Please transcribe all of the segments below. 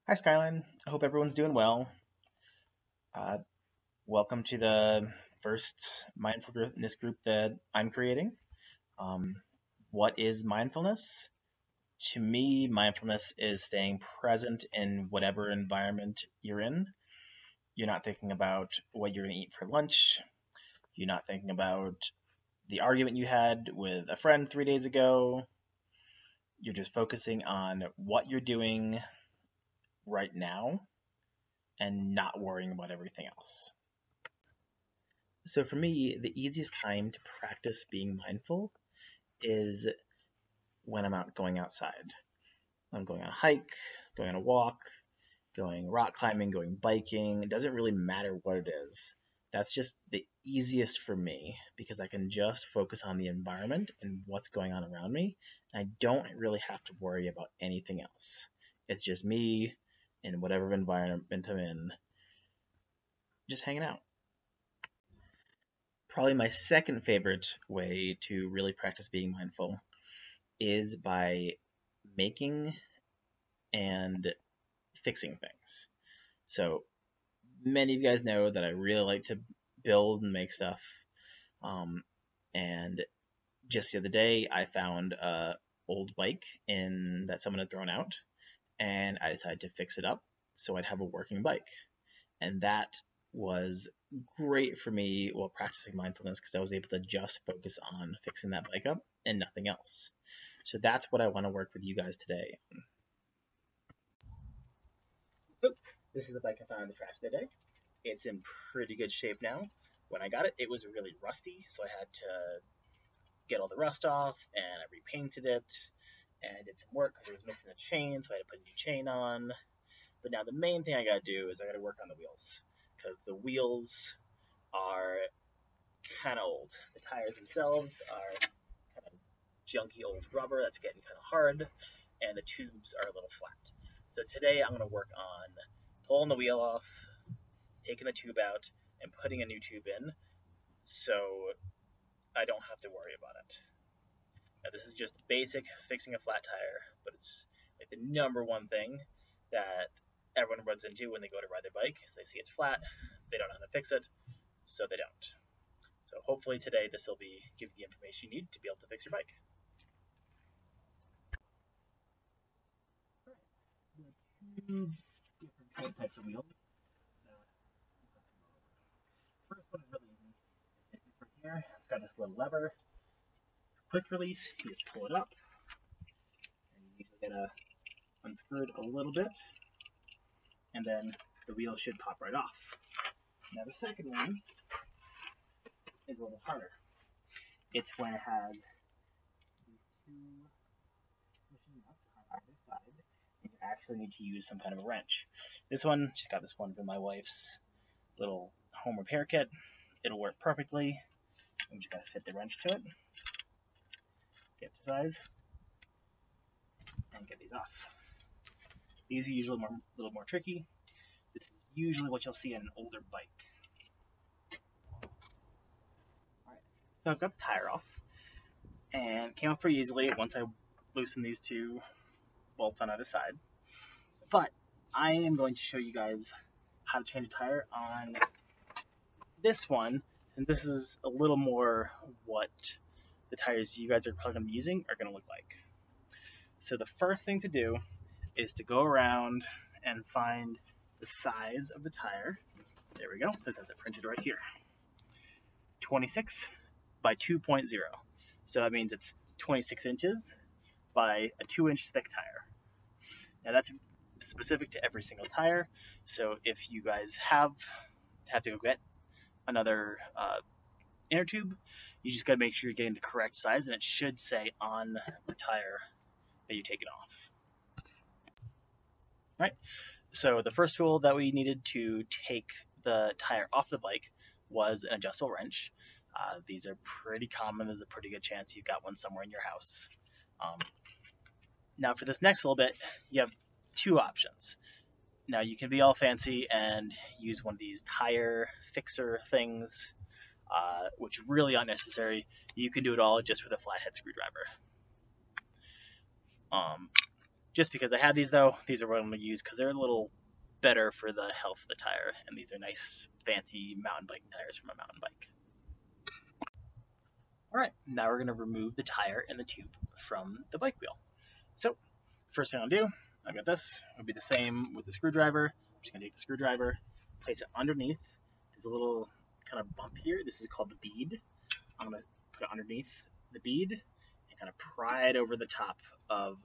Hi, Skyline. I hope everyone's doing well. Uh, Welcome to the first mindfulness group that I'm creating. Um, what is mindfulness? To me, mindfulness is staying present in whatever environment you're in. You're not thinking about what you're going to eat for lunch. You're not thinking about the argument you had with a friend 3 days ago. You're just focusing on what you're doing right now and not worrying about everything else. So for me, the easiest time to practice being mindful is when I'm out going outside. I'm going on a hike, going on a walk, going rock climbing, going biking. It doesn't really matter what it is. That's just the easiest for me because I can just focus on the environment and what's going on around me. And I don't really have to worry about anything else. It's just me in whatever environment I'm in, just hanging out. Probably my second favorite way to really practice being mindful is by making and fixing things. So many of you guys know that I really like to build and make stuff. Um, and just the other day, I found a old bike in that someone had thrown out, and I decided to fix it up so I'd have a working bike. And that was great for me while practicing mindfulness because I was able to just focus on fixing that bike up and nothing else. So that's what I want to work with you guys today. So this is the bike I found in the trash today. It's in pretty good shape now. When I got it, it was really rusty, so I had to get all the rust off, and I repainted it, and I did some work because it was missing a chain, so I had to put a new chain on. But now the main thing I gotta do is I gotta work on the wheels, because the wheels are kind of old. The tires themselves are kind of junky old rubber that's getting kind of hard, and the tubes are a little flat. So today I'm gonna work on pulling the wheel off, taking the tube out, and putting a new tube in so I don't have to worry about it. Now, this is just basic fixing a flat tire, but it's like the number one thing that everyone runs into when they go to ride their bike is they see it's flat, they don't know how to fix it, so they don't. So hopefully today this will be give you the information you need to be able to fix your bike. There are two different set types of wheels. First one is really easy. It's from here. It's got this little lever. Quick release. You just pull it up, and you usually get unscrewed a little bit, and then the wheel should pop right off. Now the second one is a little harder. It's when it has these two pushing nuts on either side, and you actually need to use some kind of a wrench. This one, she's got this one from my wife's little home repair kit. It'll work perfectly. I'm just gotta fit the wrench to it, get to size, and get these off. These are usually a little more tricky. This is usually what you'll see in an older bike. Alright, so I've got the tire off, and it came off pretty easily once I loosened these two bolts on either side. But I am going to show you guys how to change a tire on this one, and this is a little more what the tires you guys are probably going to be using are going to look like. So the first thing to do is to go around and find the size of the tire. There we go. This has it printed right here. 26 by 2.0. So that means it's 26 inches by a 2-inch thick tire. Now that's specific to every single tire. So if you guys have to go get another inner tube, you just gotta make sure you're getting the correct size, and it should say on the tire that you take it off. All right. So the first tool that we needed to take the tire off the bike was an adjustable wrench. These are pretty common. There's a pretty good chance you've got one somewhere in your house. Now for this next little bit, you have two options. Now you can be all fancy and use one of these tire fixer things, which is really unnecessary. You can do it all just with a flathead screwdriver. Just because I had these though, these are what I'm going to use because they're a little better for the health of the tire, and these are nice, fancy mountain biking tires from a mountain bike. All right, now we're going to remove the tire and the tube from the bike wheel. So, first thing I'll do, I've got this. It'll be the same with the screwdriver. I'm just going to take the screwdriver, place it underneath. There's a little kind of bump here. This is called the bead. I'm going to put it underneath the bead and kind of pry it over the top of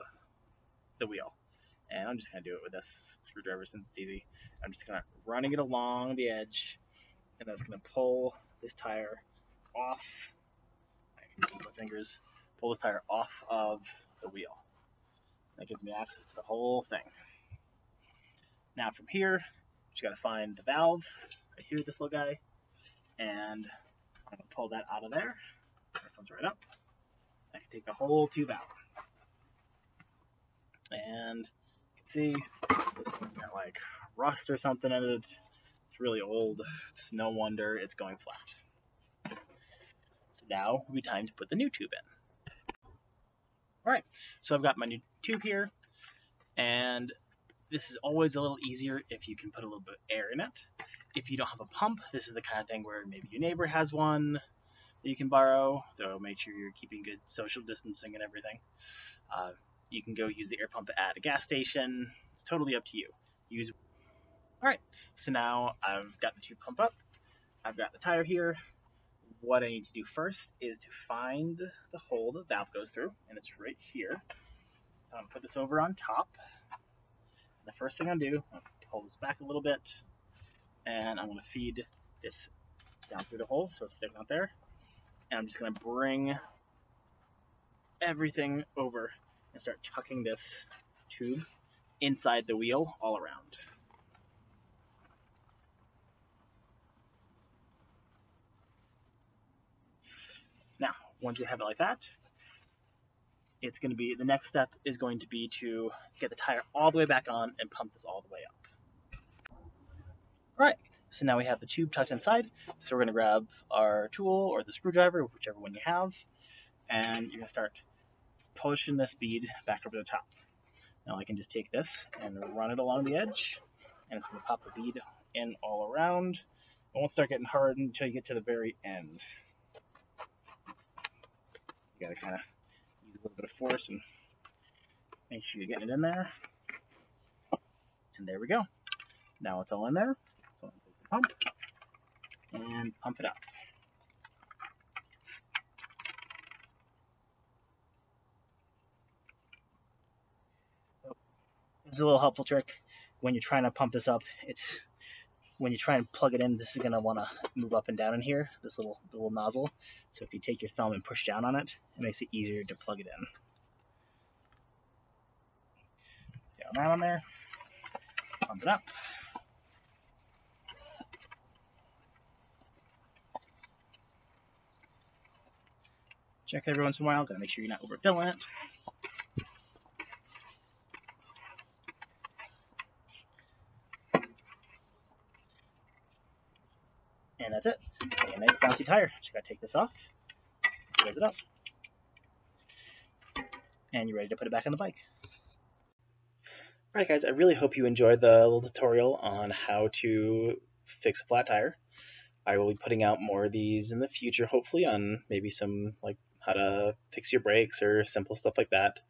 the wheel. And I'm just going to do it with this screwdriver since it's easy. I'm just kind of running it along the edge, and that's going to pull this tire off. I can use my fingers, pull this tire off of the wheel. That gives me access to the whole thing. Now from here, just got to find the valve right here, this little guy, and I'm going to pull that out of there. It comes right up. I can take the whole tube out. And you can see this thing's got like rust or something in it. It's really old. It's no wonder it's going flat. So now will be time to put the new tube in. Alright, so I've got my new tube here, and this is always a little easier if you can put a little bit of air in it. If you don't have a pump, this is the kind of thing where maybe your neighbor has one that you can borrow, though make sure you're keeping good social distancing and everything. You can go use the air pump at a gas station. It's totally up to you. Alright, so now I've got the tube pump up. I've got the tire here. What I need to do first is to find the hole the valve goes through, and it's right here. So I'm going to put this over on top. The first thing I'll do, I'll pull this back a little bit, and I'm going to feed this down through the hole so it's sticking out there. And I'm just going to bring everything over and start tucking this tube inside the wheel all around. Now, once you have it like that, it's going to be, the next step is going to be to get the tire all the way back on and pump this all the way up. All right, so now we have the tube tucked inside. So we're going to grab our tool or the screwdriver, whichever one you have, and you're going to start pushing this bead back over the top. Now I can just take this and run it along the edge, and it's going to pop the bead in all around. It won't start getting hard until you get to the very end. You got to kind of use a little bit of force and make sure you're getting it in there. And there we go. Now it's all in there. So I'm going to take the pump and pump it up. So this is a little helpful trick when you're trying to pump this up. It's when you try and plug it in, this is going to want to move up and down in here, this little nozzle. So if you take your thumb and push down on it, it makes it easier to plug it in. Down that on there, pump it up. Check it every once in a while, gotta make sure you're not overfilling it. And that's it. A nice bouncy tire. Just gotta take this off, close it up, and you're ready to put it back on the bike. Alright guys, I really hope you enjoyed the little tutorial on how to fix a flat tire. I will be putting out more of these in the future, hopefully, on maybe some like how to fix your brakes or simple stuff like that.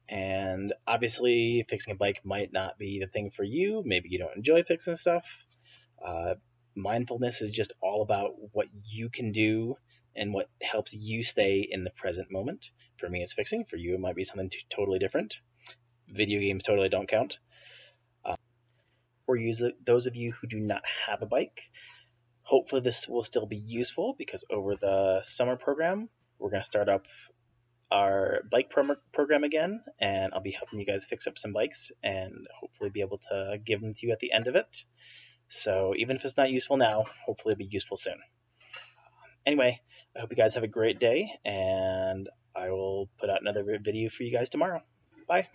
And obviously fixing a bike might not be the thing for you. Maybe you don't enjoy fixing stuff. Mindfulness is just all about what you can do and what helps you stay in the present moment. For me, it's fixing. For you, it might be something totally different. Video games totally don't count. For those of you who do not have a bike, hopefully this will still be useful, because over the summer program, we're going to start up our bike program again, and I'll be helping you guys fix up some bikes and hopefully be able to give them to you at the end of it. So even if it's not useful now, hopefully it'll be useful soon. Anyway, I hope you guys have a great day, and I will put out another video for you guys tomorrow. Bye.